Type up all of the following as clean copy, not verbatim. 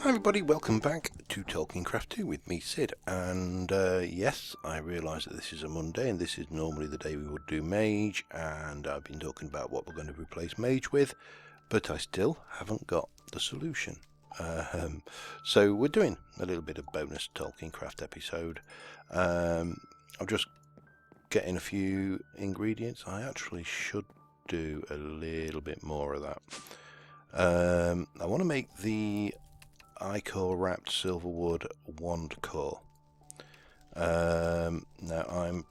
Hi everybody, welcome back to Tolkien Craft 2 with me, Sid, and yes, I realise that this is a Monday and this is normally the day we would do Mage, and I've been talking about what we're going to replace Mage with, but I still haven't got the solution. So we're doing a little bit of bonus Tolkien Craft episode. I'm just getting a few ingredients. I actually should do a little bit more of that. I want to make the Ichor wrapped silverwood wand core. Now I'm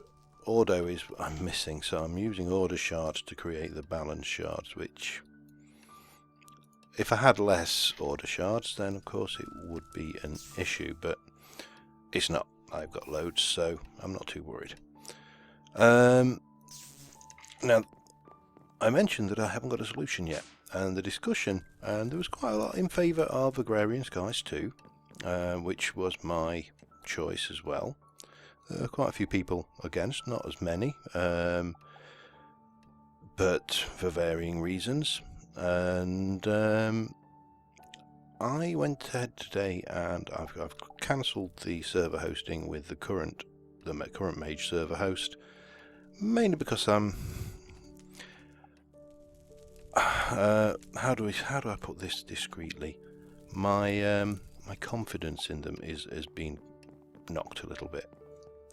missing, so I'm using order shards to create the balance shards, which if I had less order shards then of course it would be an issue, but it's not. I've got loads, so I'm not too worried. Now I mentioned that I haven't got a solution yet, and the discussion, and there was quite a lot in favour of Agrarian Skies 2, which was my choice as well. Quite a few people against, not as many, but for varying reasons. And I went ahead today and I've cancelled the server hosting with the current Mage server host, mainly because I'm how do I put this discreetly? My confidence in them has been knocked a little bit,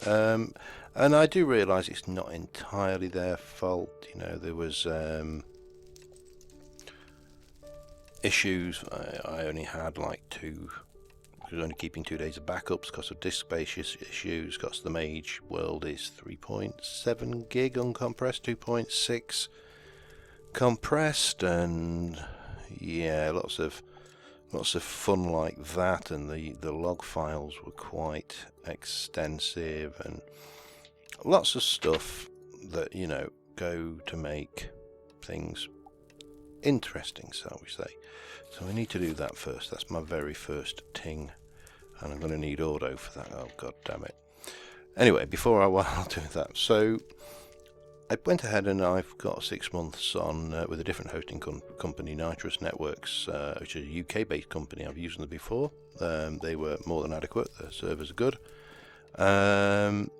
and I do realise it's not entirely their fault. You know, there was issues. I only had like I was only keeping 2 days of backups because of disk space issues. Because the Mage world is 3.7 gig uncompressed, 2.6 compressed, and yeah, lots of fun like that, and the log files were quite extensive, and lots of stuff that, you know, go to make things interesting, shall we say. So I need to do that first. That's my very first ting, and I'm going to need auto for that. Oh god damn it. Anyway, before I'll do that, so I went ahead and I've got 6 months on with a different hosting company, Nitrous Networks, which is a UK-based company. I've used them before. They were more than adequate. Their servers are good. And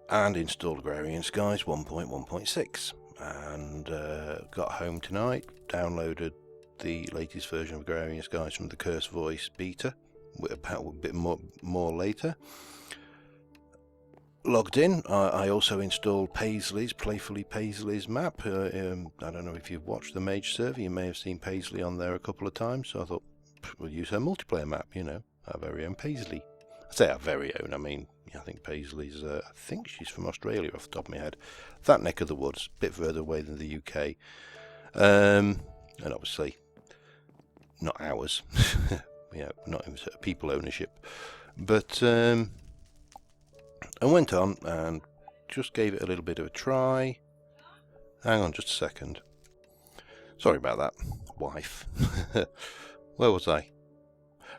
installed Agrarian Skies 1.1.6. And got home tonight, downloaded the latest version of Agrarian Skies from the Curse Voice beta, about a bit more later. Logged in. I also installed Paisley's map. I don't know if you've watched the Mage server, you may have seen Paisley on there a couple of times, so I thought we'll use her multiplayer map, you know, our very own Paisley. I say our very own, I mean, I think Paisley's, I think she's from Australia off the top of my head. That neck of the woods, a bit further away than the UK. And obviously, not ours, you know, not in people ownership. But I went on and just gave it a little bit of a try. Hang on just a second. Sorry about that, wife. Where was I?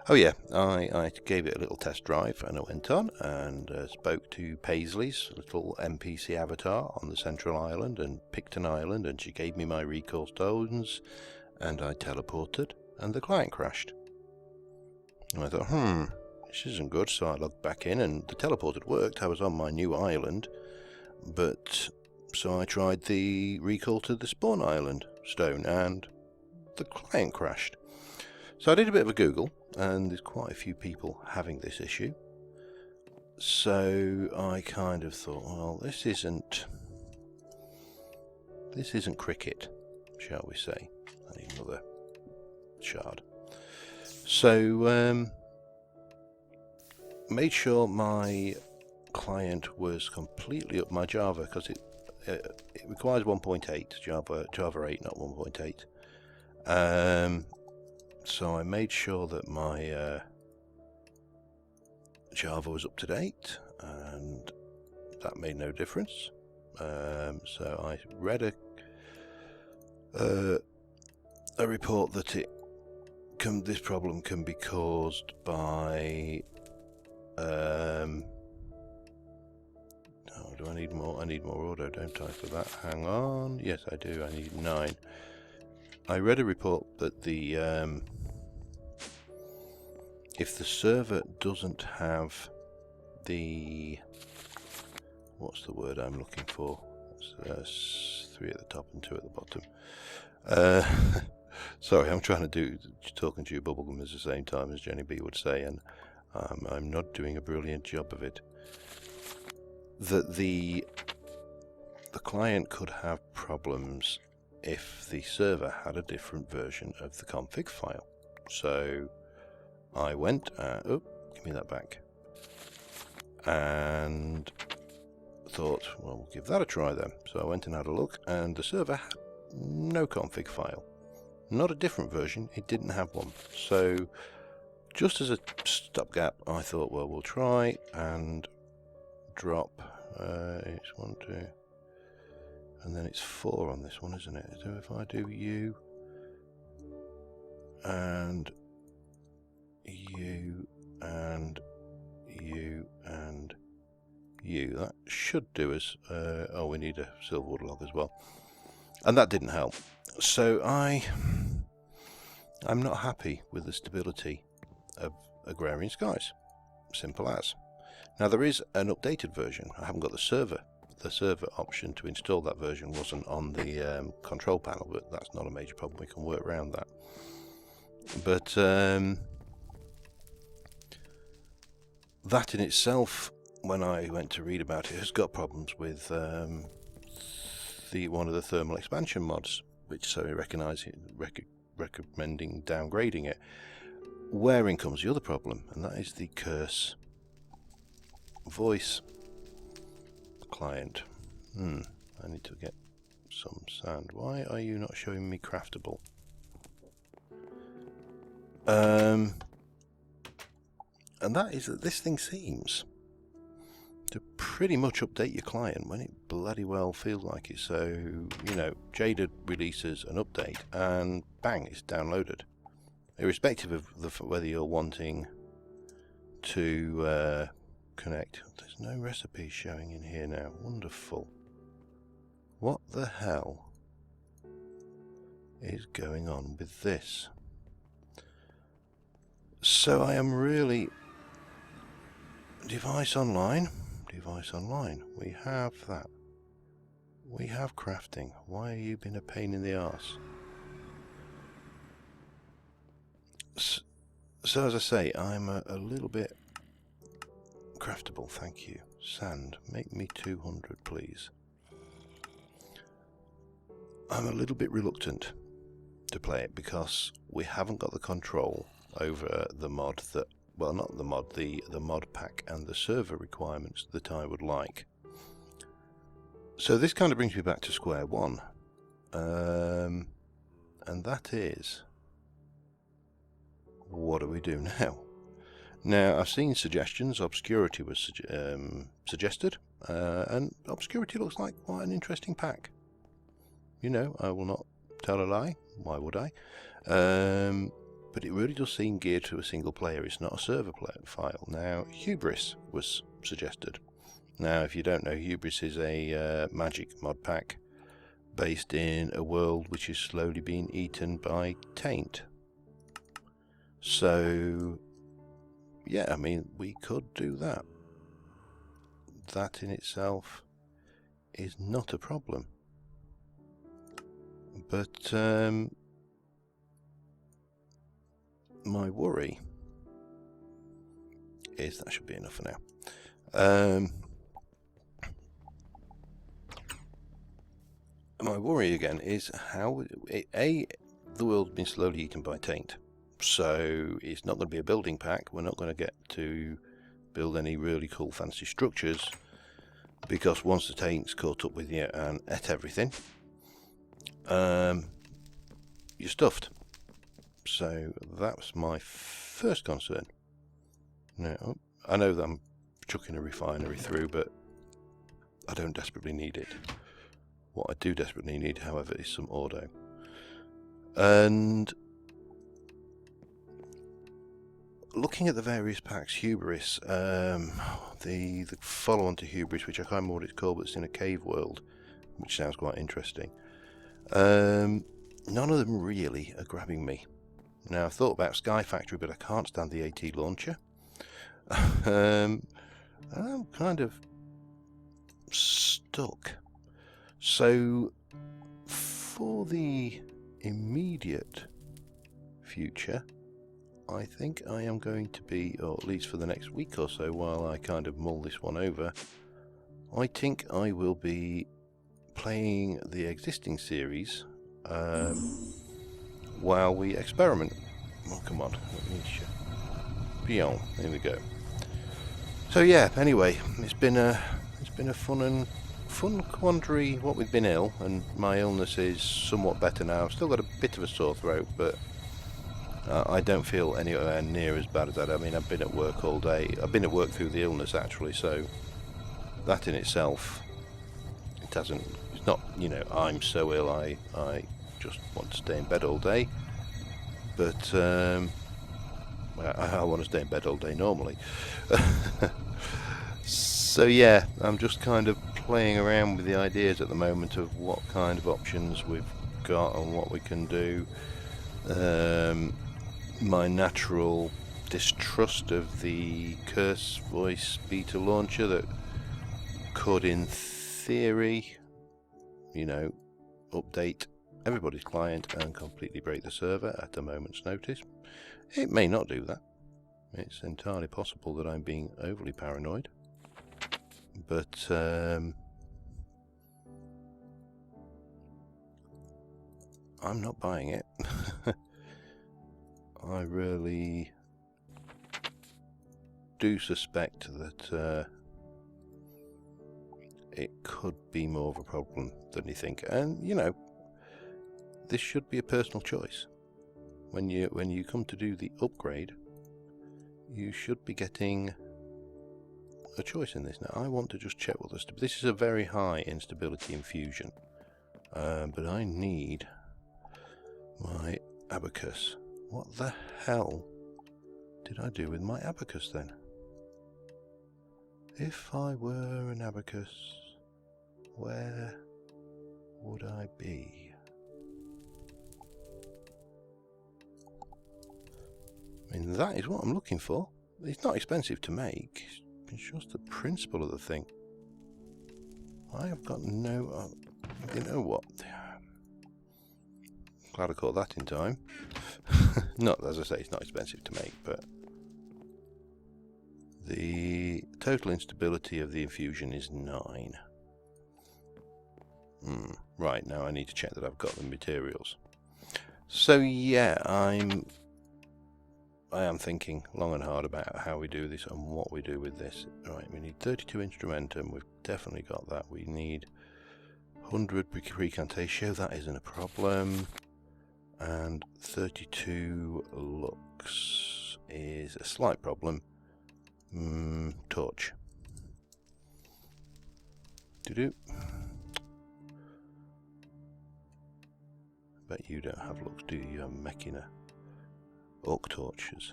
Oh yeah, I gave it a little test drive, and I went on and spoke to Paisley's little NPC avatar on the central island and picked an island, and she gave me my recall stones, and I teleported, and the client crashed. And I thought, this isn't good, so I logged back in, and the teleport had worked. I was on my new island, but so I tried the recall to the spawn island stone, and the client crashed. So I did a bit of a Google, and there's quite a few people having this issue. So I kind of thought, well, this isn't cricket, shall we say. I need another shard. So made sure my client was completely up my Java, because it requires 1.8 Java 8, not 1.8. So I made sure that my Java was up to date, and that made no difference. So I read a report that this problem can be caused by oh, do I need more? I need more auto, don't I, for that? Hang on. Yes, I do. I need 9. I read a report that the if the server doesn't have the, what's the word I'm looking for? It's 3 at the top and 2 at the bottom. Sorry, I'm trying to do talking to you bubblegum at the same time, as Jenny B would say, and I'm not doing a brilliant job of it. That the client could have problems if the server had a different version of the config file. So I went, oh, give me that back, and thought, well, we'll give that a try then. So I went and had a look, and the server had no config file. Not a different version, it didn't have one. So just as a stopgap, I thought, well, we'll try and drop, it's 1, 2, and then it's 4 on this one, isn't it? So if I do U, and U, and U, and U, that should do us, oh, we need a silverwood log as well. And that didn't help. So I'm not happy with the stability of Agrarian Skies. Simple as. Now there is an updated version. I haven't got the server. The server option to install that version wasn't on the control panel, but that's not a major problem. We can work around that. But that in itself, when I went to read about it, has got problems with one of the thermal expansion mods, which so recommending downgrading it. Wherein comes the other problem, and that is the curse voice client. I need to get some sand. Why are you not showing me craftable? And that is that this thing seems to pretty much update your client when it bloody well feels like it. So, you know, Jaded releases an update and bang, it's downloaded. Irrespective of whether you're wanting to connect. There's no recipe showing in here now. Wonderful. What the hell is going on with this? So I am really... Device online. We have that. We have crafting. Why are you being a pain in the arse? So as I say, I'm a little bit craftable, thank you. Sand, make me 200 please. I'm a little bit reluctant to play it because we haven't got the control over the mod that, well, not the mod, the mod pack and the server requirements that I would like. So this kind of brings me back to square one, and that is, what do we do now? Now, I've seen suggestions. Obscurity was suggested, and Obscurity looks like quite an interesting pack. You know, I will not tell a lie. Why would I? But it really does seem geared to a single player. It's not a server file. Now, Hubris was suggested. Now, if you don't know, Hubris is a magic mod pack based in a world which is slowly being eaten by taint. So, yeah, I mean, we could do that. That in itself is not a problem. But my worry is that should be enough for now. My worry again is how the world's been slowly eaten by taint. So it's not going to be a building pack. We're not going to get to build any really cool fancy structures because once the taint's caught up with you and ate everything, you're stuffed. So that's my first concern. Now, I know that I'm chucking a refinery through, but I don't desperately need it. What I do desperately need, however, is some auto. And looking at the various packs, Hubris, the follow-on to Hubris, which I can't remember what it's called, but it's in a cave world, which sounds quite interesting. None of them really are grabbing me. Now, I've thought about Sky Factory, but I can't stand the AT launcher. I'm kind of stuck. So, for the immediate future, I think I am going to be, or at least for the next week or so, while I kind of mull this one over, I think I will be playing the existing series while we experiment. Oh, come on. Beyond. There we go. So yeah, anyway, it's been a fun quandary, what we've been ill, and my illness is somewhat better now. I've still got a bit of a sore throat, but I don't feel anywhere near as bad as that. I mean, I've been at work all day. I've been at work through the illness, actually, so that in itself, it's not, you know, I'm so ill I just want to stay in bed all day. But I want to stay in bed all day normally. So yeah, I'm just kind of playing around with the ideas at the moment of what kind of options we've got and what we can do. My natural distrust of the Curse Voice beta launcher that could, in theory, you know, update everybody's client and completely break the server at a moment's notice. It may not do that. It's entirely possible that I'm being overly paranoid. But I'm not buying it. I really do suspect that it could be more of a problem than you think. And, you know, this should be a personal choice. When you come to do the upgrade, you should be getting a choice in this. Now, I want to just check what this is a very high instability infusion, but I need my abacus. What the hell did I do with my abacus then? If I were an abacus, where would I be? I mean, that is what I'm looking for. It's not expensive to make. It's just the principle of the thing. I have got no... you know what? Glad I caught that in time. Not, as I say, it's not expensive to make, but the total instability of the infusion is 9. Right, now I need to check that I've got the materials. So yeah, I am thinking long and hard about how we do this and what we do with this. Right, we need 32 instrumentum, we've definitely got that. We need 100 precantatio, that isn't a problem. And 32 lux is a slight problem. Torch. Bet you don't have lux, do you? You have Mechina. Orc torches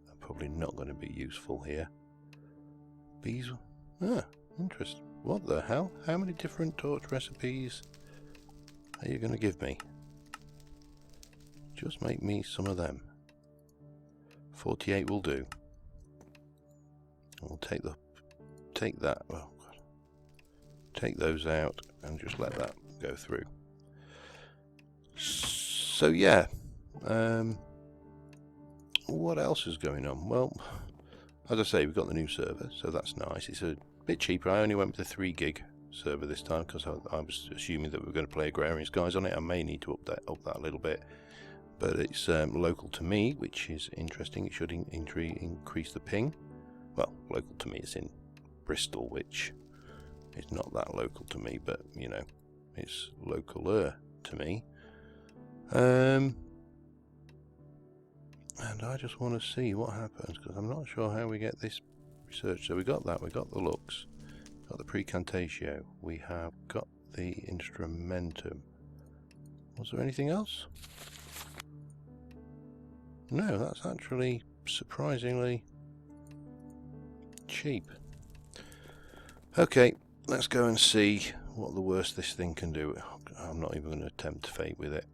are probably not going to be useful here. Bees. Interesting. What the hell? How many different torch recipes are you going to give me? Just make me some of them. 48 will do. We'll take that. Oh God. Take those out and just let that go through. So yeah. What else is going on? Well, as I say, we've got the new server, so that's nice. It's a bit cheaper. I only went with the 3 gig server this time because I was assuming that we were going to play Agrarian Skies on it. I may need to up that a little bit, but it's local to me, which is interesting. It should increase the ping. Well, local to me is in Bristol, which is not that local to me, but you know, it's localer to me. And I just want to see what happens, because I'm not sure how we get this research. So we got that, we got the lux, got the precantatio, we have got the instrumentum. Was there anything else? No, that's actually surprisingly cheap. Okay, let's go and see what the worst this thing can do. I'm not even going to attempt fate with it.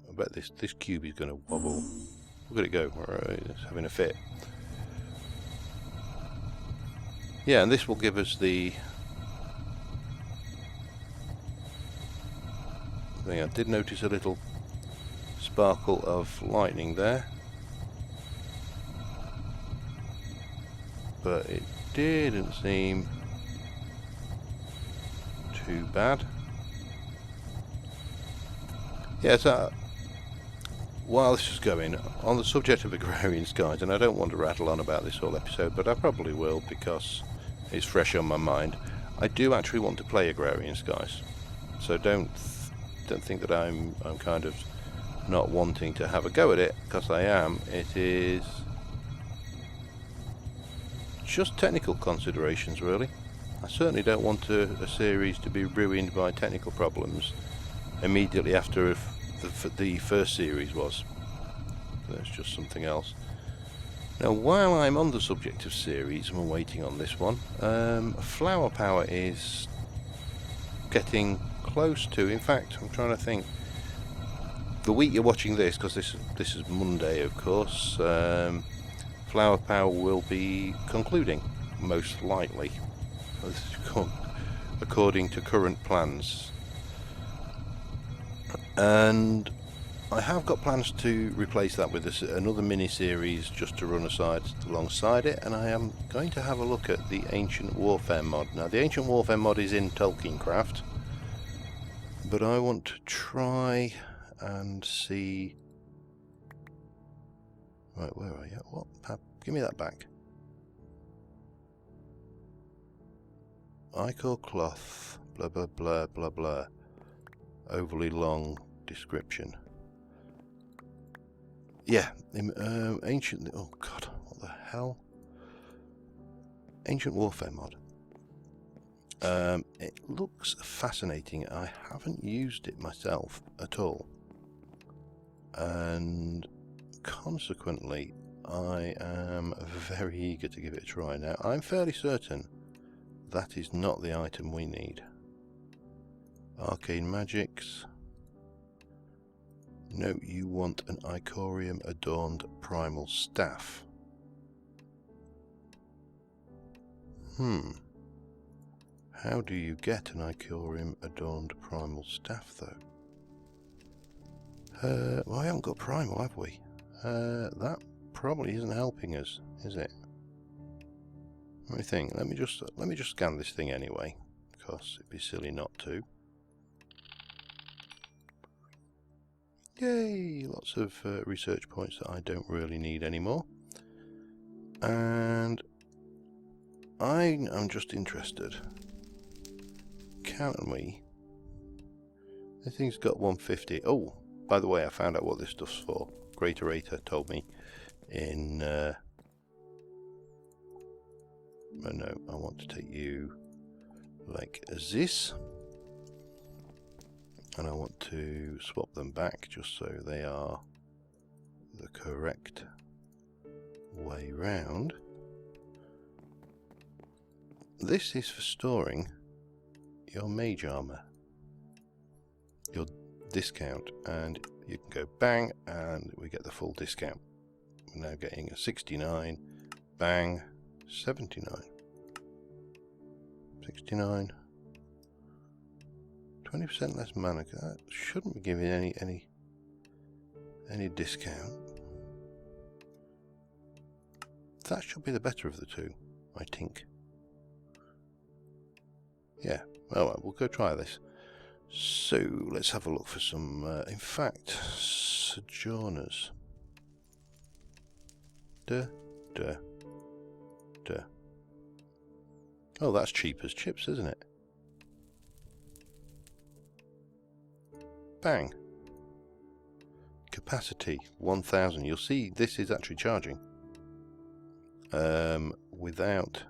I bet this cube is going to wobble. Look at it go. It's having a fit. Yeah, and this will give us the thing. I did notice a little sparkle of lightning there, but it didn't seem too bad. Yeah, so while this is going, on the subject of agrarian skies, and I don't want to rattle on about this whole episode, but I probably will because it's fresh on my mind, I do actually want to play agrarian skies. So don't think that I'm kind of not wanting to have a go at it, because I am. It is just technical considerations, really. I certainly don't want a series to be ruined by technical problems immediately after the first series was. That's just something else. Now, while I'm on the subject of series, and we're waiting on this one, Flower Power is getting close to, in fact, I'm trying to think, the week you're watching this, because this is Monday, of course, Flower Power will be concluding, most likely. This is according to current plans. And I have got plans to replace that with another mini-series just to run alongside it, and I am going to have a look at the Ancient Warfare mod. Now, the Ancient Warfare mod is in Tolkien Craft, but I want to try and see... Right, where are you? What? Give me that back. Ichor cloth, blah blah blah blah blah. Overly long description. Yeah, ancient... Oh god, what the hell? Ancient Warfare mod. It looks fascinating. I haven't used it myself at all, and consequently I am very eager to give it a try. Now, I'm fairly certain that is not the item we need. Arcane magics. No, you want an Icorium adorned primal staff. How do you get an Icorium adorned primal staff, though? Well, I haven't got primal, have we? That probably isn't helping us, is it? Let me think. Let me just scan this thing anyway, because it'd be silly not to. Yay! Lots of research points that I don't really need anymore. And I'm just interested. Can we? This thing's got 150. Oh, by the way, I found out what this stuff's for. Greaterator told me in... Oh no, I want to take you like this. And I want to swap them back just so they are the correct way round. This is for storing your mage armor, your discount, and you can go bang and we get the full discount. We're now getting a 69, bang, 79, 69, 20% less mana. That shouldn't be giving any discount. That should be the better of the two, I think. Yeah, well, we'll go try this. So let's have a look for some, in fact, sojourners. Oh, that's cheap as chips, isn't it? Bang. Capacity 1000. You'll see this is actually charging without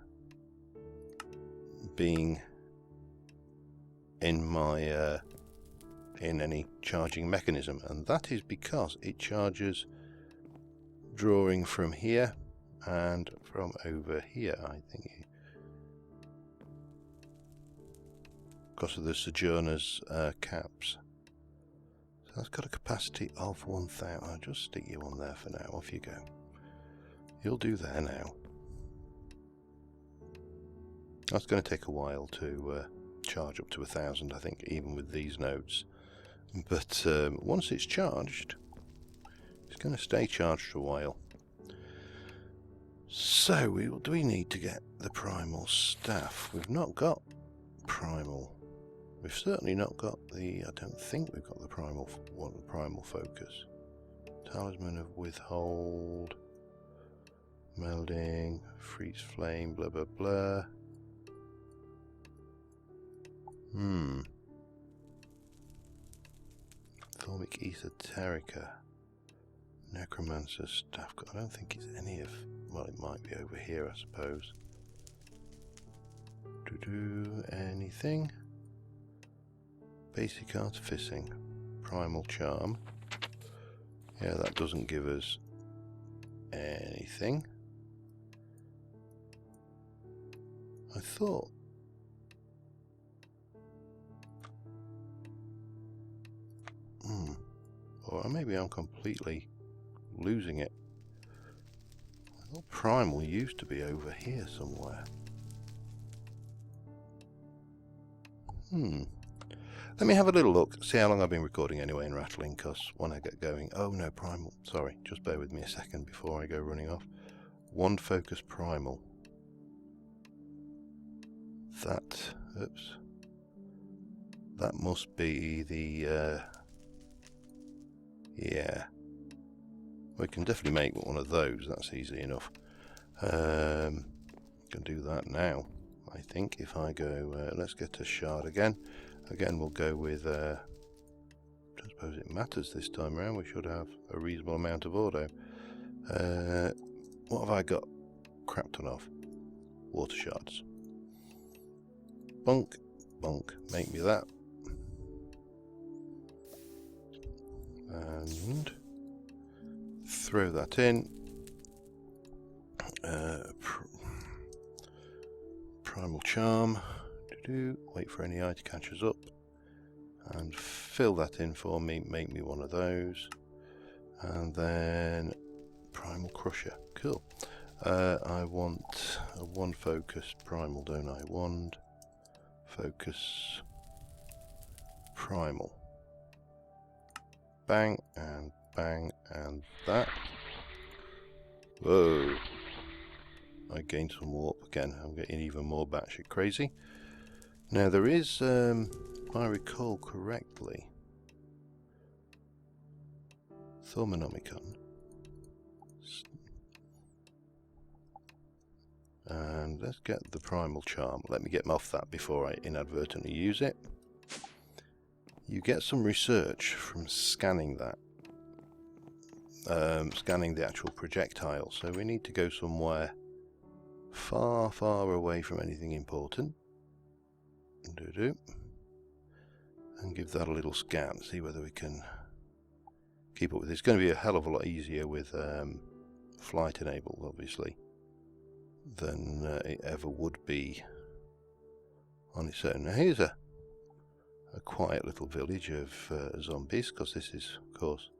being in my in any charging mechanism, and that is because it charges drawing from here and from over here, I think, because of the Sojourner's caps. So that's got a capacity of 1,000. I'll just stick you on there for now. Off you go. You'll do there now. That's going to take a while to charge up to 1,000, I think, even with these nodes. But once it's charged, it's going to stay charged for a while. So, do we need to get the primal staff? We've not got primal. We've certainly not got the. I don't think we've got the primal focus. Talisman of withhold, melding, freeze flame, blah blah blah. Thormic ether terrica, necromancer staff. I don't think it's any of. Well, it might be over here, I suppose. Do anything. Basic artificing, primal charm. Yeah, that doesn't give us anything. I thought. Or maybe I'm completely losing it. I thought primal used to be over here somewhere. Let me have a little look, see how long I've been recording anyway and rattling, because when I get going... Oh no, primal. Sorry, just bear with me a second before I go running off. One focus primal. That... Oops. That must be the... Yeah. We can definitely make one of those, that's easy enough. Can do that now, I think, if I go... let's get a shard again. Again, we'll go with, I don't suppose it matters this time around, we should have a reasonable amount of auto. What have I got crap ton of? Water shards. Bonk, bonk, make me that. And throw that in. Primal charm. Wait for any eye to catch us up and fill that in for me, make me one of those, and then primal crusher. Cool. I want a one focus primal, don't I? Wand focus primal. Bang and bang and that. Whoa, I gained some warp again. I'm getting even more batshit crazy. Now there is, if I recall correctly, Thaumonomicon. And let's get the primal charm. Let me get off that before I inadvertently use it. You get some research from scanning that. Scanning the actual projectile. So we need to go somewhere far, far away from anything important. And give that a little scan, see whether we can keep up with it. It's going to be a hell of a lot easier with flight enabled, obviously, than it ever would be on its own. Now here's a quiet little village of zombies, because this is, of course...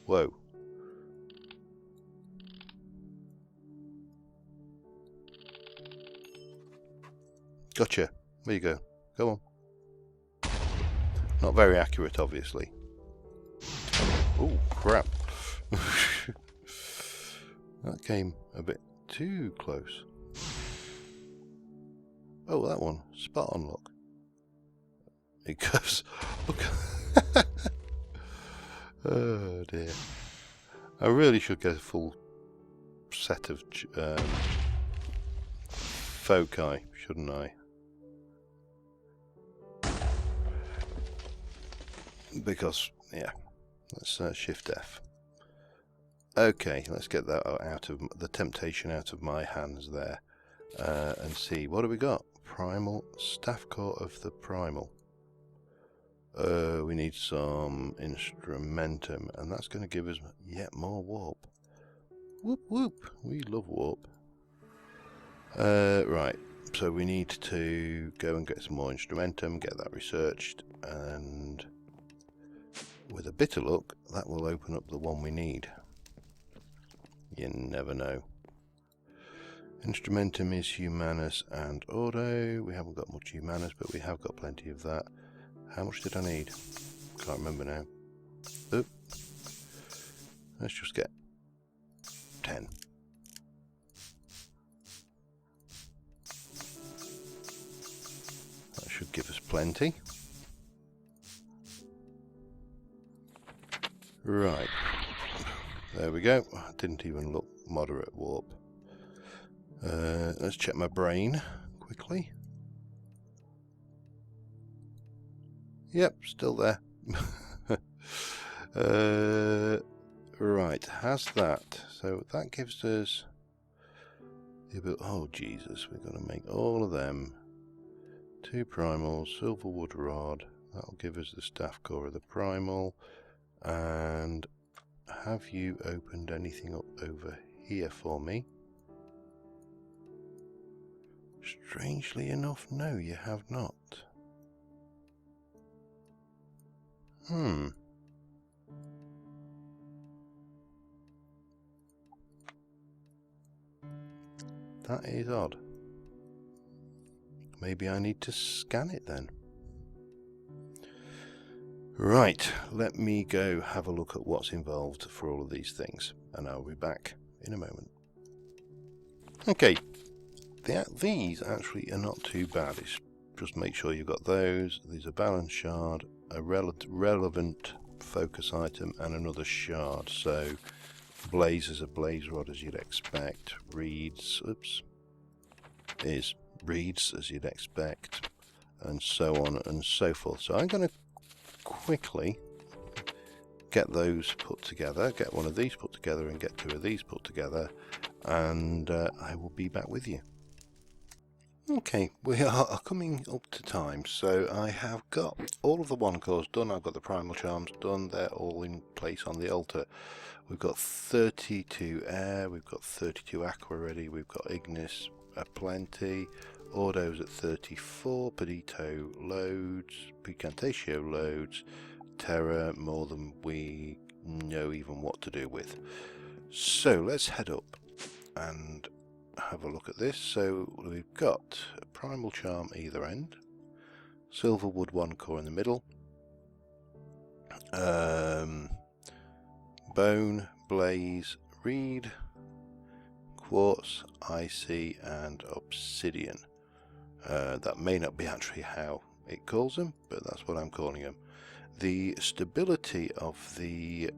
Whoa. Gotcha. There you go. Go on. Not very accurate, obviously. Oh, crap. That came a bit too close. Oh, that one. Spot on, look. It goes... Look. Oh, dear. I really should get a full set of foci, shouldn't I? Because, yeah, let's shift F. Okay, let's get that out of the temptation out of my hands there, and see what have we got. Primal staff core of the primal. We need some instrumentum, and that's going to give us yet more warp. Whoop whoop, we love warp. Right, so we need to go and get some more instrumentum, get that researched, and with a bit of luck, that will open up the one we need. You never know. Instrumentum is Humanus and Ordo. We haven't got much Humanus, but we have got plenty of that. How much did I need? Can't remember now. Oop. Let's just get 10. That should give us plenty. Right. There we go. Didn't even look moderate warp. Let's check my brain quickly. Yep, still there. Right, has that. So that gives us the ability. Oh Jesus, we're going to make all of them. 2 primals, silverwood rod. That'll give us the staff core of the primal. And have you opened anything up over here for me? Strangely enough, no, you have not. That is odd. Maybe I need to scan it then. Right, let me go have a look at what's involved for all of these things, and I'll be back in a moment. Okay, these actually are not too bad. It's just make sure you've got those. There's a balance shard, a relevant focus item, and another shard. So blazes a blaze rod as you'd expect. Reeds, is reeds as you'd expect, and so on and so forth. So I'm going to quickly get those put together, get one of these put together and get 2 of these put together, and I will be back with you. Okay, we are coming up to time, so I have got all of the 1 cores done. I've got the primal charms done, they're all in place on the altar. We've got 32 air, we've got 32 aqua ready, we've got ignis plenty, Ordo's at 34, Pedito loads, Picantatio loads, Terra more than we know even what to do with. So let's head up and have a look at this. So we've got a primal charm either end, silverwood 1 core in the middle, bone, blaze, reed, quartz, icy and obsidian. That may not be actually how it calls them, but that's what I'm calling them. The stability of the,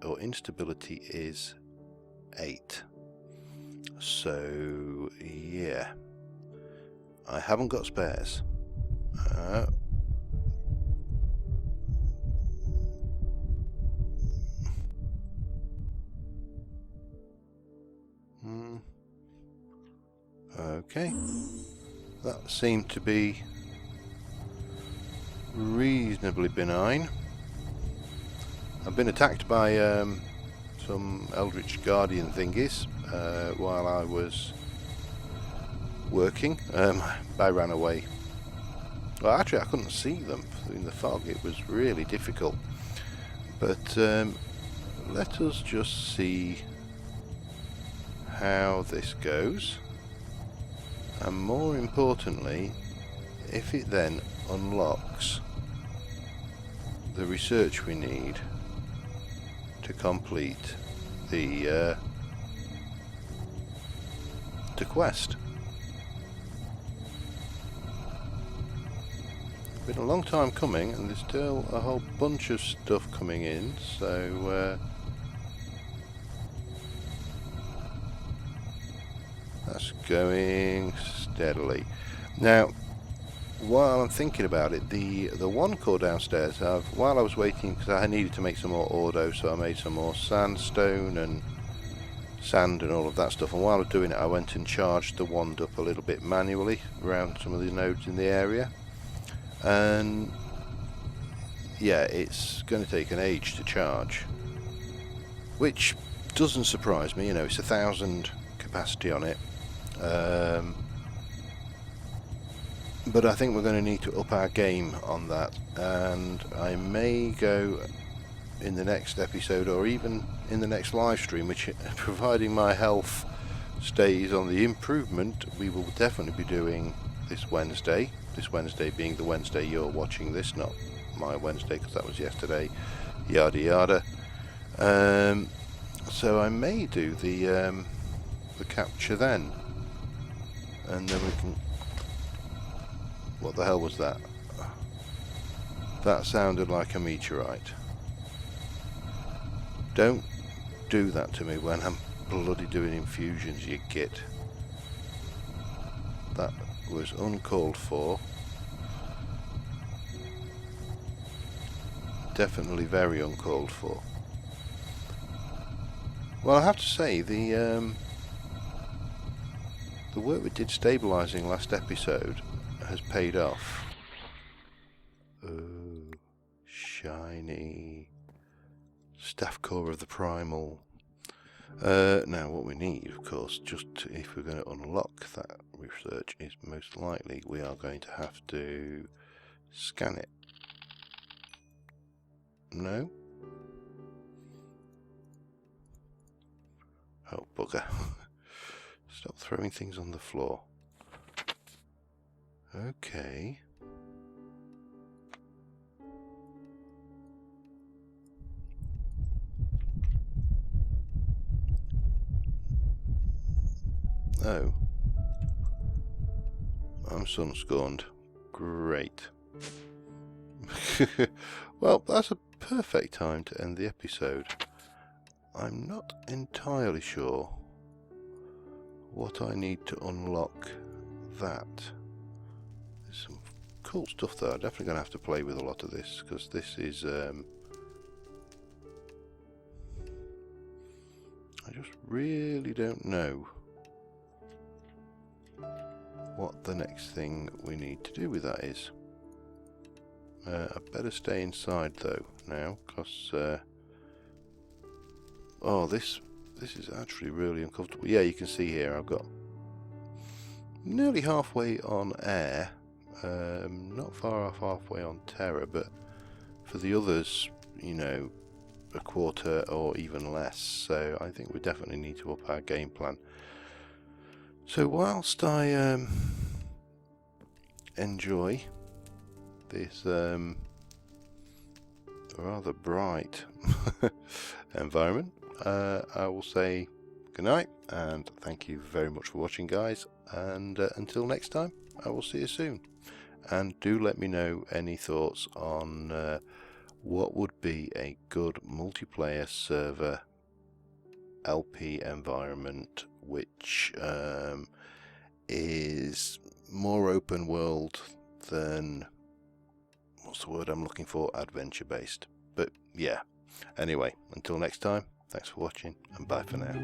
or instability, is 8. So yeah, I haven't got spares. Okay, that seemed to be reasonably benign. I've been attacked by some Eldritch Guardian thingies while I was working. I ran away. Well, actually I couldn't see them in the fog. It was really difficult. But let us just see how this goes, and more importantly, if it then unlocks the research we need to complete the quest. It's been a long time coming, and there's still a whole bunch of stuff coming in, so that's going steadily. Now, while I'm thinking about it, the 1 core downstairs, while I was waiting, because I needed to make some more Ordo, so I made some more sandstone and sand and all of that stuff, and while I was doing it I went and charged the wand up a little bit manually around some of the nodes in the area, and yeah, it's going to take an age to charge, which doesn't surprise me. You know, it's 1,000 capacity on it. But I think we're going to need to up our game on that, and I may go in the next episode, or even in the next live stream, which, providing my health stays on the improvement, we will definitely be doing this Wednesday. This Wednesday being the Wednesday you're watching this, not my Wednesday, because that was yesterday. Yada yada. So I may do the capture then, and then we can. What the hell was that? That sounded like a meteorite. Don't do that to me when I'm bloody doing infusions, you git. That was uncalled for. Definitely very uncalled for. Well, I have to say, the work we did stabilising last episode has paid off. Oh, shiny. Staff core of the primal. Now what we need, of course, if we're going to unlock that research, is most likely we are going to have to scan it. No? Oh, bugger. Stop throwing things on the floor. Okay. Oh. I'm sun-scorned. Great. Well, that's a perfect time to end the episode. I'm not entirely sure what I need to unlock that. There's some cool stuff there. I'm definitely going to have to play with a lot of this, because this is... I just really don't know what the next thing we need to do with that is. I better stay inside though now, because oh, this is actually really uncomfortable. Yeah, you can see here I've got nearly halfway on air, not far off halfway on terror, but for the others, you know, a quarter or even less. So I think we definitely need to up our game plan. So whilst I enjoy this rather bright environment, I will say good night and thank you very much for watching, guys, and until next time, I will see you soon. And do let me know any thoughts on what would be a good multiplayer server LP environment which is more open world than, what's the word I'm looking for, adventure based. But yeah, anyway, until next time, thanks for watching and bye for now.